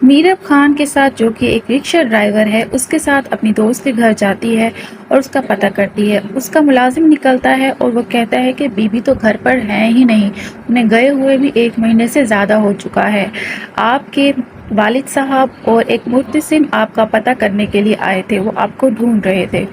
میرب خان کے ساتھ، جو کہ ایک رکشہ ڈرائیور ہے، اس کے ساتھ اپنی دوست کے گھر جاتی ہے اور اس کا پتہ کرتی ہے۔ اس کا ملازم نکلتا ہے اور وہ کہتا ہے کہ بی بی تو گھر پر ہے ہی نہیں، انہیں گئے ہوئے بھی 1 مہینے سے زیادہ ہو چکا ہے۔ آپ کے والد صاحب اور ایک محتسم آپ کا پتہ کرنے کے لیے آئے تھے، وہ آپ کو ڈھونڈ رہے تھے۔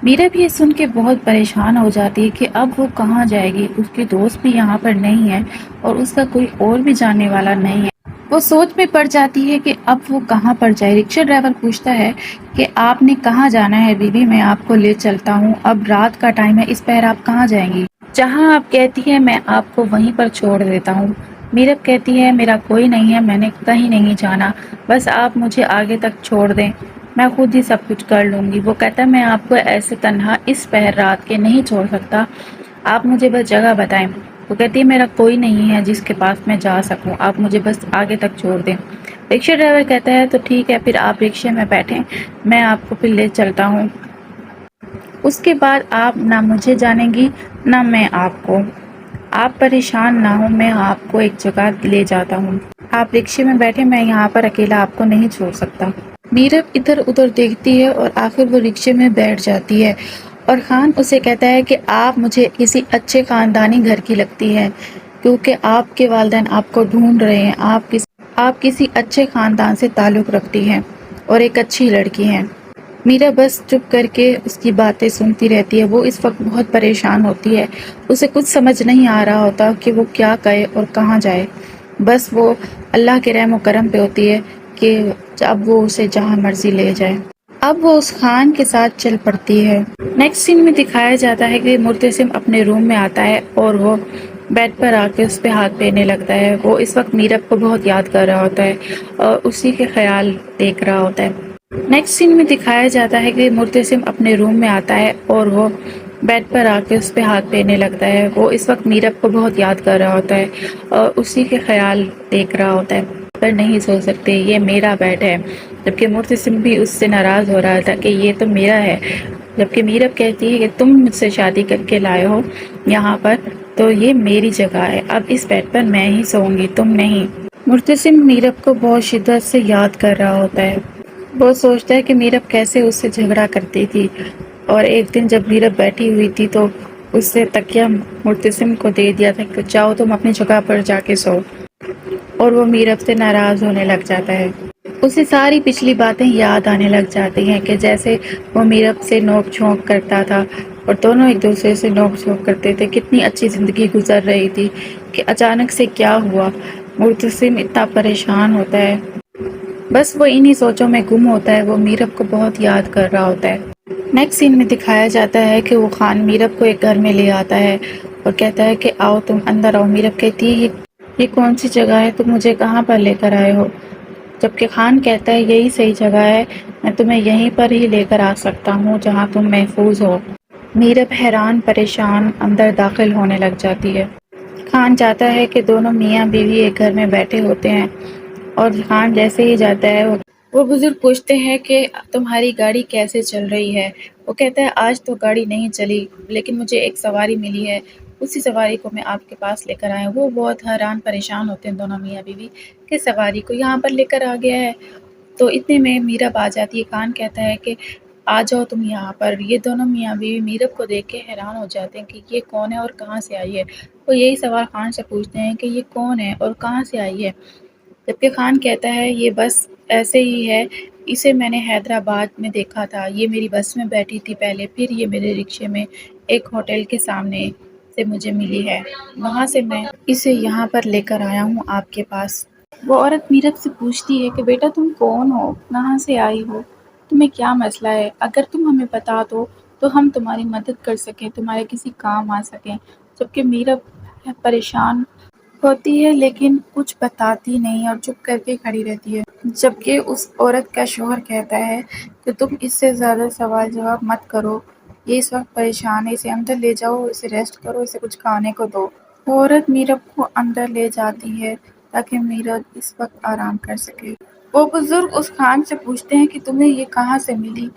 میرب یہ سن کے بہت پریشان ہو جاتی ہے کہ اب وہ کہاں جائے گی، اس کے دوست بھی یہاں پر نہیں ہے اور اس کا کوئی اور بھی جاننے والا نہیں ہے۔ وہ سوچ میں پڑ جاتی ہے کہ اب وہ کہاں پر جائے۔ رکشہ ڈرائیور پوچھتا ہے کہ آپ نے کہاں جانا ہے بی بی، میں آپ کو لے چلتا ہوں، اب رات کا ٹائم ہے، اس پہر آپ کہاں جائیں گی؟ جہاں آپ کہتی ہیں میں آپ کو وہیں پر چھوڑ دیتا ہوں۔ میرب کہتی ہے میرا کوئی نہیں ہے، میں نے کہیں نہیں جانا، بس آپ مجھے آگے تک چھوڑ دیں، میں خود ہی سب کچھ کر لوں گی۔ وہ کہتا ہے میں آپ کو ایسے تنہا اس پہر رات کے نہیں چھوڑ سکتا، آپ مجھے بس جگہ بتائیں۔ وہ کہتی ہے میرا کوئی نہیں ہے جس کے پاس میں جا سکوں، آپ مجھے بس آگے تک چھوڑ دیں۔ رکشہ ڈرائیور کہتا ہے تو ٹھیک ہے، پھر آپ رکشے میں بیٹھیں، میں آپ کو پھر لے چلتا ہوں، اس کے بعد آپ نہ مجھے جانیں گی نہ میں آپ کو، آپ پریشان نہ ہوں، میں آپ کو ایک جگہ لے جاتا ہوں، آپ رکشے میں بیٹھے، میں یہاں پر اکیلا آپ کو نہیں چھوڑ سکتا۔ میرب ادھر ادھر دیکھتی ہے اور آخر وہ رکشے میں بیٹھ جاتی ہے اور خان اسے کہتا ہے کہ آپ مجھے کسی اچھے خاندانی گھر کی لگتی ہے، کیونکہ آپ کے والدین آپ کو ڈھونڈ رہے ہیں، آپ کسی اچھے خاندان سے تعلق رکھتی ہیں اور ایک اچھی لڑکی ہیں۔ میرا بس چپ کر کے اس کی باتیں سنتی رہتی ہے۔ وہ اس وقت بہت پریشان ہوتی ہے، اسے کچھ سمجھ نہیں آ رہا ہوتا کہ وہ کیا کہے اور کہاں جائے، بس وہ اللہ کے رحم و کرم پہ ہوتی ہے کہ اب وہ اسے جہاں مرضی لے جائے۔ اب وہ اس خان کے ساتھ چل پڑتی ہے۔ نیکسٹ سین میں دکھایا جاتا ہے کہ مرتسم اپنے روم میں آتا ہے اور وہ بیڈ پر آ کے اس پہ ہاتھ پھیرنے لگتا ہے۔ وہ اس وقت میرب کو بہت یاد کر رہا ہوتا ہے اور اسی کے خیال دیکھ رہا ہوتا ہے۔ نیکسٹ سین میں دکھایا جاتا ہے کہ مرتسم اپنے روم میں آتا ہے اور وہ بیڈ پر آ کے اس پہ ہاتھ پھیرنے لگتا ہے۔ وہ اس وقت میرب کو بہت یاد کر رہا ہوتا ہے اور اسی کے خیال دیکھ رہا ہوتا ہے۔ پر نہیں سو سکتے، یہ میرا بیڈ ہے، جبکہ مرتسم بھی اس سے ناراض ہو رہا تھا کہ یہ تو میرا ہے، جبکہ میرب کہتی ہے کہ تم مجھ سے شادی کر کے لائے ہو یہاں پر، تو یہ میری جگہ ہے، اب اس بیڈ پر میں ہی سوؤں گی، تم نہیں۔ مرتسم میرب کو بہت شدت سے یاد کر رہا ہوتا ہے۔ وہ سوچتا ہے کہ میرب کیسے اس سے جھگڑا کرتی تھی، اور ایک دن جب میرب بیٹھی ہوئی تھی تو اس سے تکیہ مرتسم کو دے دیا تھا کہ جاؤ تم اپنی جگہ پر جا کے سو، اور وہ میرب سے ناراض ہونے لگ جاتا ہے۔ اسے ساری پچھلی باتیں یاد آنے لگ جاتی ہیں کہ جیسے وہ میرب سے نوک جھونک کرتا تھا اور دونوں ایک دوسرے سے نوک جھونک کرتے تھے، کتنی اچھی زندگی گزر رہی تھی کہ اچانک سے کیا ہوا۔ مرتسم اتنا پریشان ہوتا ہے، بس وہ انہی سوچوں میں گم ہوتا ہے، وہ میرب کو بہت یاد کر رہا ہوتا ہے۔ نیکسٹ سین میں دکھایا جاتا ہے کہ وہ خان میرب کو ایک گھر میں لے آتا ہے اور کہتا ہے کہ آؤ تم اندر آؤ۔ میرب کہتی ہے یہ کون سی جگہ ہے، تم مجھے کہاں پر لے کر آئے ہو؟ جبکہ خان کہتا ہے یہی صحیح جگہ ہے، میں تمہیں یہیں پر ہی لے کر آ سکتا ہوں جہاں تم محفوظ ہو۔ میرب حیران پریشان اندر داخل ہونے لگ جاتی ہے۔ خان چاہتا ہے کہ دونوں میاں بیوی ایک گھر میں بیٹھے ہوتے ہیں، اور خان جیسے ہی جاتا ہے وہ بزرگ پوچھتے ہیں کہ تمہاری گاڑی کیسے چل رہی ہے؟ وہ کہتا ہے آج تو گاڑی نہیں چلی، لیکن مجھے ایک سواری ملی ہے، اسی سواری کو میں آپ کے پاس لے کر آیا ہوں۔ وہ بہت حیران پریشان ہوتے ہیں دونوں میاں بیوی کہ سواری کو یہاں پر لے کر آ گیا ہے۔ تو اتنے میں میرب آ جاتی ہے۔ خان کہتا ہے کہ آ جاؤ تم یہاں پر۔ یہ دونوں میاں بیوی میرب کو دیکھ کے حیران ہو جاتے ہیں کہ یہ کون ہے اور کہاں سے آئی ہے۔ وہ یہی سوال خان سے پوچھتے ہیں کہ یہ کون ہے اور کہاں سے آئی ہے، جبکہ خان کہتا ہے یہ بس ایسے ہی ہے، اسے میں نے حیدرآباد میں دیکھا تھا، یہ میری بس میں بیٹھی تھی پہلے، پھر یہ میرے رکشے میں ایک ہوٹل کے سامنے سے مجھے ملی ہے، وہاں سے میں اسے یہاں پر لے کر آیا ہوں آپ کے پاس۔ وہ عورت میرب سے پوچھتی ہے کہ بیٹا تم کون ہو، کہاں سے آئی ہو، تمہیں کیا مسئلہ ہے، اگر تم ہمیں بتا دو تو ہم تمہاری مدد کر سکیں، تمہارے کسی کام آ سکیں۔ جبکہ میرب پریشان ہوتی ہے لیکن کچھ بتاتی نہیں اور چپ کر کے کھڑی رہتی ہے، جبکہ اس عورت کا شوہر کہتا ہے کہ تم اس سے زیادہ سوال جواب مت کرو، یہ اس وقت پریشان ہے، اسے اندر لے جاؤ، اسے ریسٹ کرو، اسے کچھ کھانے کو دو۔ وہ عورت میرب کو اندر لے جاتی ہے تاکہ میرب اس وقت آرام کر سکے۔ وہ بزرگ اس خان سے پوچھتے ہیں کہ تمہیں یہ کہاں سے ملی؟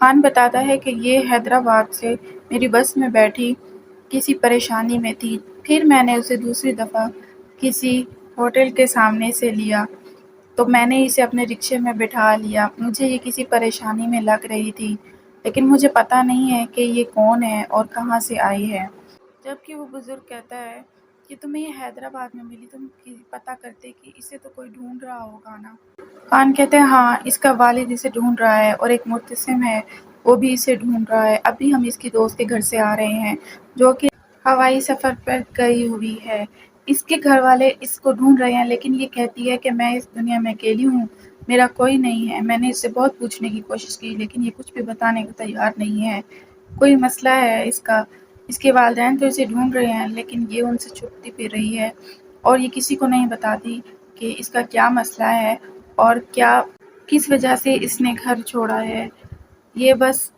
خان بتاتا ہے کہ یہ حیدرآباد سے میری بس میں بیٹھی کسی پریشانی میں تھی، پھر میں نے اسے دوسری دفعہ کسی ہوٹل کے سامنے سے لیا، تو میں نے اسے اپنے رکشے میں بٹھا لیا۔ مجھے یہ کسی پریشانی میں لگ رہی تھی، لیکن مجھے پتہ نہیں ہے کہ یہ کون ہے اور کہاں سے آئی ہے۔ جبکہ وہ بزرگ کہتا ہے کہ تمہیں یہ حیدرآباد میں ملی، تم پتہ کرتے کہ اسے تو کوئی ڈھونڈ رہا ہوگا نا؟ خان کہتے ہیں ہاں، اس کا والد اسے ڈھونڈ رہا ہے اور ایک مرتسم ہے، وہ بھی اسے ڈھونڈ رہا ہے۔ ابھی ہم اس کی دوست کے گھر سے آ رہے ہیں جو کہ ہوائی سفر پر گئی ہوئی ہے۔ اس کے گھر والے اس کو ڈھونڈ رہے ہیں، لیکن یہ کہتی ہے کہ میں اس دنیا میں اکیلی ہوں، میرا کوئی نہیں ہے۔ میں نے اس سے بہت پوچھنے کی کوشش کی، لیکن یہ کچھ بھی بتانے کو تیار نہیں ہے۔ کوئی مسئلہ ہے اس کے والدین تو اسے ڈھونڈ رہے ہیں، لیکن یہ ان سے چھپتی پھر رہی ہے اور یہ کسی کو نہیں بتاتی کہ اس کا کیا مسئلہ ہے اور کس وجہ سے اس نے گھر چھوڑا ہے۔ یہ بس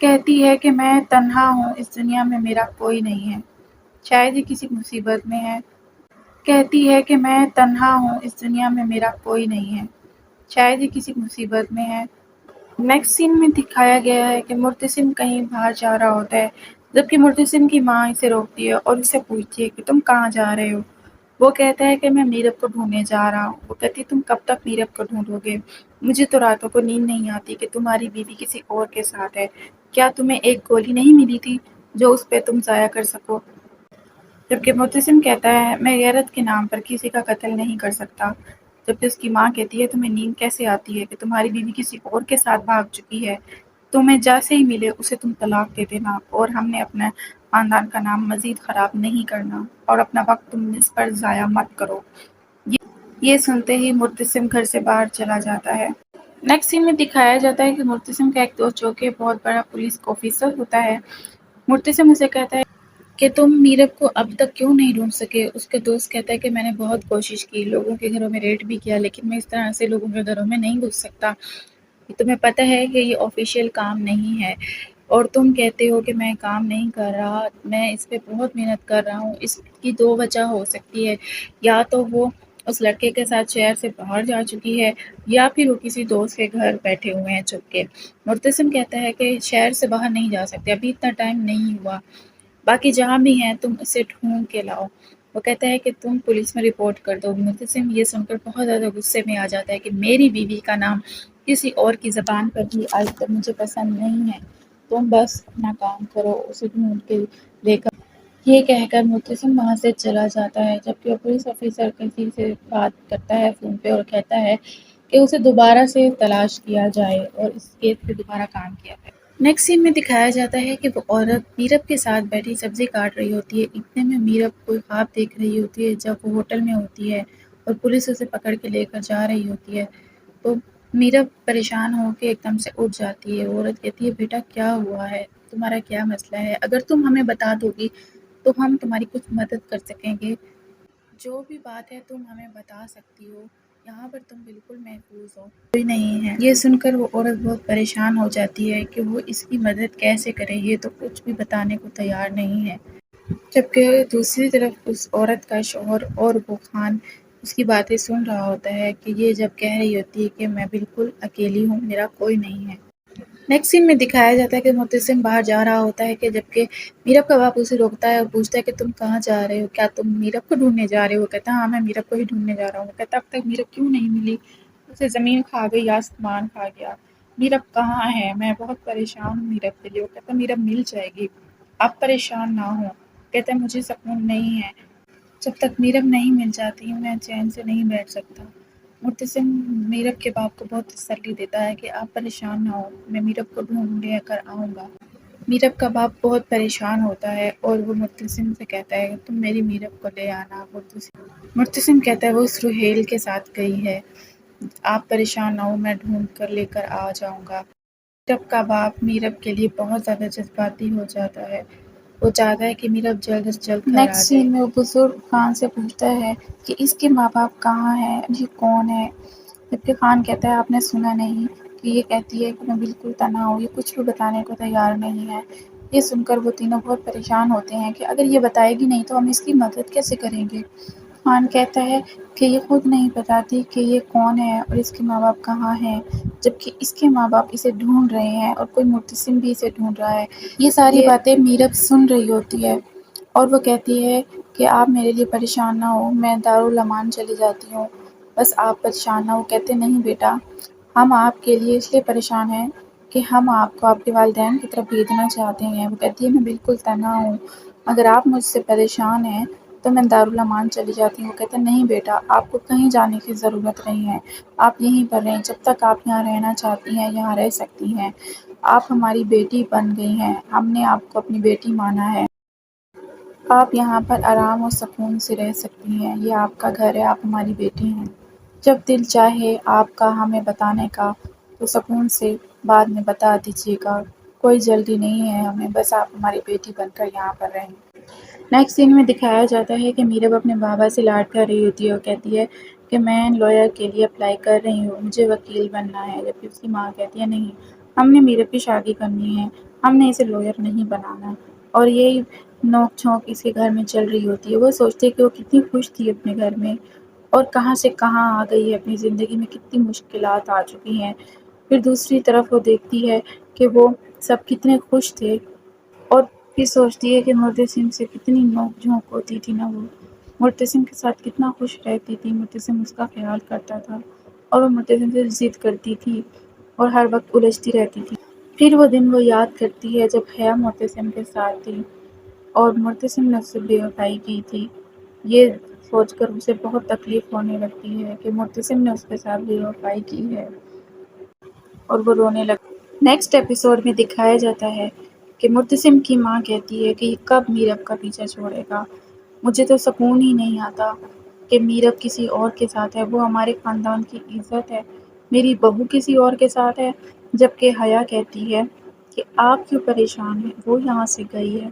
کہتی ہے کہ میں تنہا ہوں، اس دنیا میں میرا کوئی نہیں ہے، شاید یہ کسی مصیبت میں ہے۔ کہتی ہے کہ میں تنہا ہوں، اس دنیا میں میرا کوئی نہیں ہے، شاید یہ کسی مصیبت میں ہے۔ نیکسٹ سین میں دکھایا گیا ہے کہ مرتسم کہیں باہر جا رہا ہوتا ہے، جبکہ مرتسم کی ماں اسے روکتی ہے اور اسے پوچھتی ہے کہ تم کہاں جا رہے ہو؟ وہ کہتا ہے کہ میں میرب کو ڈھونڈنے جا رہا ہوں۔ وہ کہتی تم کب تک میرب کو ڈھونڈو گے؟ مجھے تو راتوں کو نیند نہیں آتی کہ تمہاری بیوی کسی اور کے ساتھ ہے۔ کیا تمہیں ایک گولی نہیں ملی تھی جو اس پہ تم ضائع کر سکو؟ جبکہ مرتسم کہتا ہے میں غیرت کے نام پر کسی کا قتل نہیں کر سکتا۔ جبکہ اس کی ماں کہتی ہے تمہیں نیند کیسے آتی ہے کہ تمہاری بیوی کسی اور کے ساتھ بھاگ چکی ہے، تمہیں جیسے ہی ملے اسے تم طلاق دے دینا، اور ہم نے اپنے خاندان کا نام مزید خراب نہیں کرنا، اور اپنا وقت تم اس پر ضائع مت کرو۔ یہ سنتے ہی مرتسم گھر سے باہر چلا جاتا ہے۔ نیکسٹ سین میں دکھایا جاتا ہے کہ مرتسم کا ایک دوست جو کہ بہت بڑا پولیس آفیسر ہوتا ہے، مرتسم اسے کہتا ہے کہ تم میرب کو اب تک کیوں نہیں ڈھونڈ سکے؟ اس کا دوست کہتا ہے کہ میں نے بہت کوشش کی، لوگوں کے گھروں میں ریڈ بھی کیا، لیکن میں اس طرح سے لوگوں کے گھروں میں نہیں گھس سکتا۔ تمہیں پتہ ہے کہ یہ آفیشیل کام نہیں ہے، اور تم کہتے ہو کہ میں کام نہیں کر رہا، میں اس پہ بہت محنت کر رہا ہوں۔ اس کی دو وجہ ہو سکتی ہے، یا تو وہ اس لڑکے کے ساتھ شہر سے باہر جا چکی ہے، یا پھر وہ کسی دوست کے گھر بیٹھے ہوئے ہیں چھپ کے۔ مرتسم کہتا ہے کہ شہر سے باہر نہیں جا سکتے، ابھی اتنا ٹائم نہیں ہوا، باقی جہاں بھی ہیں تم اسے ڈھونڈ کے لاؤ۔ وہ کہتا ہے کہ تم پولیس میں رپورٹ کر دو۔ مرتسم یہ سن کر بہت زیادہ غصے میں آ جاتا ہے کہ میری بیوی کا نام کسی اور کی زبان پر بھی آج تک مجھے پسند نہیں ہے، تم بس اپنا کام کرو، اسے ڈھونڈ کے لے کر۔ یہ کہہ کر مرتسم وہاں سے چلا جاتا ہے، جبکہ وہ پولیس آفیسر کسی سے بات کرتا ہے فون پہ اور کہتا ہے کہ اسے دوبارہ سے تلاش کیا جائے اور اس کیس پہ دوبارہ کام کیا جائے۔ نیکسٹ سین میں دکھایا جاتا ہے کہ وہ عورت میرب کے ساتھ بیٹھی سبزی کاٹ رہی ہوتی ہے۔ اتنے میں میرب کوئی خواب دیکھ رہی ہوتی ہے جب وہ ہوٹل میں ہوتی ہے اور پولیس اسے پکڑ کے لے کر جا رہی ہوتی ہے، تو میرب پریشان ہو کے ایک دم سے اٹھ جاتی ہے۔ عورت کہتی ہے بیٹا کیا ہوا ہے، تمہارا کیا مسئلہ ہے؟ اگر تم ہمیں بتا دو گی تو ہم تمہاری کچھ مدد کر سکیں گے، جو بھی بات ہے تم ہمیں بتا سکتی ہو، یہاں پر تم بالکل محفوظ ہو، کوئی نہیں ہے۔ یہ سن کر وہ عورت بہت پریشان ہو جاتی ہے کہ وہ اس کی مدد کیسے کرے، یہ تو کچھ بھی بتانے کو تیار نہیں ہے۔ جبکہ دوسری طرف اس عورت کا شوہر اور وہ خان اس کی باتیں سن رہا ہوتا ہے کہ یہ جب کہہ رہی ہوتی ہے کہ میں بالکل اکیلی ہوں، میرا کوئی نہیں ہے۔ نیکسٹ سین میں دکھایا جاتا ہے کہ مرتسم باہر جا رہا ہوتا ہے کہ جبکہ میرب کا باپ اسے روکتا ہے اور پوچھتا ہے کہ تم کہاں جا رہے ہو؟ کیا تم میرب کو ڈھونڈنے جا رہے ہو؟ وہ کہتا ہے ہاں میں میرب کو ہی ڈھونڈنے جا رہا ہوں۔ وہ کہتا اب تک میرب کیوں نہیں ملی؟ اسے زمین کھا گئی، آسمان کھا گیا، میرب کہاں ہے؟ میں بہت پریشان ہوں میرب کے لیے۔ وہ کہتا میرب مل جائے گی، آپ پریشان نہ ہو۔ کہتا ہے مجھے سکون نہیں ہے، جب تک میرب نہیں مل جاتی میں چین سے نہیں بیٹھ سکتا۔ مرتسم میرب کے باپ کو بہت تسلی دیتا ہے کہ آپ پریشان نہ ہو، میں میرب کو ڈھونڈ لے کر آؤں گا۔ میرب کا باپ بہت پریشان ہوتا ہے اور وہ مرتسم سے کہتا ہے تم میری میرب کو لے آنا۔ مرتسم کہتا ہے وہ سہیل کے ساتھ گئی ہے، آپ پریشان نہ ہو، میں ڈھونڈ کر لے کر آ جاؤں گا۔ میرب کا باپ میرب کے لیے بہت زیادہ جذباتی ہو جاتا ہے، وہ چاہتا ہے کہ میرب جلد از جلد گھر آ جائے۔ نیکسٹ سین میں وہ بزرگ خان سے پوچھتا ہے کہ اس کے ماں باپ کہاں ہیں، یہ کون ہے؟ جبکہ خان کہتا ہے آپ نے سنا نہیں کہ یہ کہتی ہے کہ میں بالکل تنہا ہوں، یہ کچھ بھی بتانے کو تیار نہیں ہے۔ یہ سن کر وہ تینوں بہت پریشان ہوتے ہیں کہ اگر یہ بتائے گی نہیں تو ہم اس کی مدد کیسے کریں گے؟ خان کہتا ہے کہ یہ خود نہیں بتاتی کہ یہ کون ہے اور اس کے ماں باپ کہاں ہیں، جبکہ اس کے ماں باپ اسے ڈھونڈ رہے ہیں اور کوئی مرتسم بھی اسے ڈھونڈ رہا ہے۔ یہ ساری باتیں میرب سن رہی ہوتی ہے اور وہ کہتی ہے کہ آپ میرے لیے پریشان نہ ہو، میں دارالامان چلی جاتی ہوں، بس آپ پریشان نہ ہو۔ کہتے نہیں بیٹا، ہم آپ کے لیے اس لیے پریشان ہیں کہ ہم آپ کو آپ کے والدین کی طرف بھیجنا چاہتے ہیں۔ وہ کہتی ہے میں بالکل تنہا ہوں، اگر آپ مجھ سے پریشان ہیں تو میں دارالامان چلی جاتی ہوں۔ وہ کہتے ہیں نہیں بیٹا، آپ کو کہیں جانے کی ضرورت نہیں ہے، آپ یہیں پر رہیں، جب تک آپ یہاں رہنا چاہتی ہیں یہاں رہ سکتی ہیں۔ آپ ہماری بیٹی بن گئی ہیں، ہم نے آپ کو اپنی بیٹی مانا ہے، آپ یہاں پر آرام و سکون سے رہ سکتی ہیں، یہ آپ کا گھر ہے، آپ ہماری بیٹی ہیں۔ جب دل چاہے آپ کا ہمیں بتانے کا تو سکون سے بعد میں بتا دیجیے گا، کوئی جلدی نہیں ہے ہمیں، بس آپ ہماری بیٹی بن کر یہاں پر رہیں۔ نیکسٹ سین میں دکھایا جاتا ہے کہ میرب اپنے بابا سے لاڈ کر رہی ہوتی ہے اور کہتی ہے کہ میں لائر کے لیے اپلائی کر رہی ہوں، مجھے وکیل بننا ہے، جبکہ اس کی ماں کہتی ہے نہیں، ہم نے میرب کی شادی کرنی ہے، ہم نے اسے لائر نہیں بنانا۔ اور یہی نوک جھونک اس کے گھر میں چل رہی ہوتی ہے۔ وہ سوچتی ہے کہ وہ کتنی خوش تھی اپنے گھر میں اور کہاں سے کہاں آ گئی ہے، اپنی زندگی میں کتنی مشکلات آ چکی ہیں۔ پھر دوسری طرف وہ دیکھتی ہے کہ وہ سب کتنے خوش تھے اور پھر سوچتی ہے کہ معتصم سے کتنی نوک جھونک ہوتی تھی نا، وہ معتصم کے ساتھ کتنا خوش رہتی تھی، معتصم اس کا خیال کرتا تھا اور وہ معتصم سے ضد کرتی تھی اور ہر وقت الجھتی رہتی تھی۔ پھر وہ دن وہ یاد کرتی ہے جب حیا معتصم کے ساتھ تھی اور معتصم نے اس سے بے وفائی کی تھی۔ یہ سوچ کر اسے بہت تکلیف ہونے لگتی ہے کہ معتصم نے اس کے ساتھ بے وفائی کی ہے اور وہ رونے لگتی۔ نیکسٹ ایپیسوڈ میں دکھایا جاتا ہے کہ معتصم کی ماں کہتی ہے کہ یہ کب میرب کا پیچھا چھوڑے گا، مجھے تو سکون ہی نہیں آتا کہ میرب کسی اور کے ساتھ ہے، وہ ہمارے خاندان کی عزت ہے، میری بہو کسی اور کے ساتھ ہے۔ جبکہ حیا کہتی ہے کہ آپ کیوں پریشان ہیں، وہ یہاں سے گئی ہے،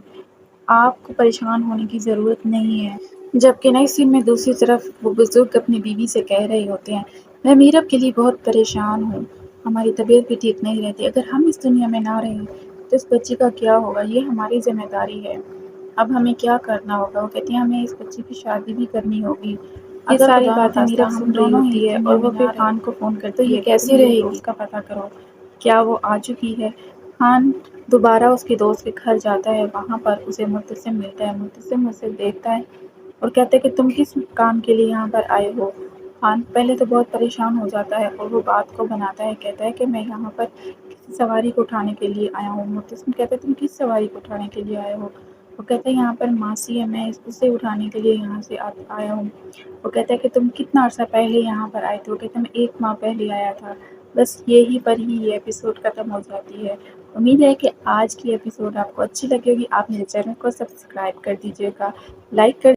آپ کو پریشان ہونے کی ضرورت نہیں ہے۔ جبکہ نیکسٹ سین میں دوسری طرف وہ بزرگ اپنی بیوی سے کہہ رہے ہوتے ہیں میں میرب کے لیے بہت پریشان ہوں، ہماری طبیعت بھی ٹھیک نہیں رہتی، اگر ہم اس دنیا میں نہ رہیں تو اس بچی کا کیا ہوگا، یہ ہماری ذمہ داری ہے، اب ہمیں کیا کرنا ہوگا۔ وہ کہتی ہیں ہمیں اس بچی کی شادی بھی کرنی ہوگی۔ یہ ساری باتیں میرب سن رہی ہوتی ہے اور وہ پھر خان کو فون کرتی ہے کیسے رہے گی، اس کا پتہ کرو، کیا وہ آ چکی ہے۔ خان دوبارہ اس کے دوست کے گھر جاتا ہے، وہاں پر اسے معتصم ملتا ہے، معتصم اسے دیکھتا ہے اور کہتا ہے کہ تم کس کام کے لیے یہاں پر آئے ہو۔ خان پہلے تو بہت پریشان ہو جاتا ہے اور وہ بات کو بناتا ہے، کہتا ہے کہ میں یہاں پر کسی سواری کو اٹھانے کے لیے آیا ہوں۔ معتصم کہتا ہے تم کس سواری کو اٹھانے کے لیے آئے ہو۔ وہ کہتا ہے یہاں پر ماسی ہے، میں اسے اٹھانے کے لیے یہاں سے آیا ہوں۔ وہ کہتا ہے کہ تم کتنا عرصہ پہلے یہاں پر آئے تھے۔ وہ کہتا ہے میں 1 ماہ پہلے آیا تھا۔ بس یہی پر ہی یہ ایپیسوڈ ختم ہو جاتی ہے۔ امید ہے کہ آج کی ایپیسوڈ آپ کو اچھی لگے گی۔ آپ میرے چینل کو سبسکرائب کر دیجیے گا، لائک کر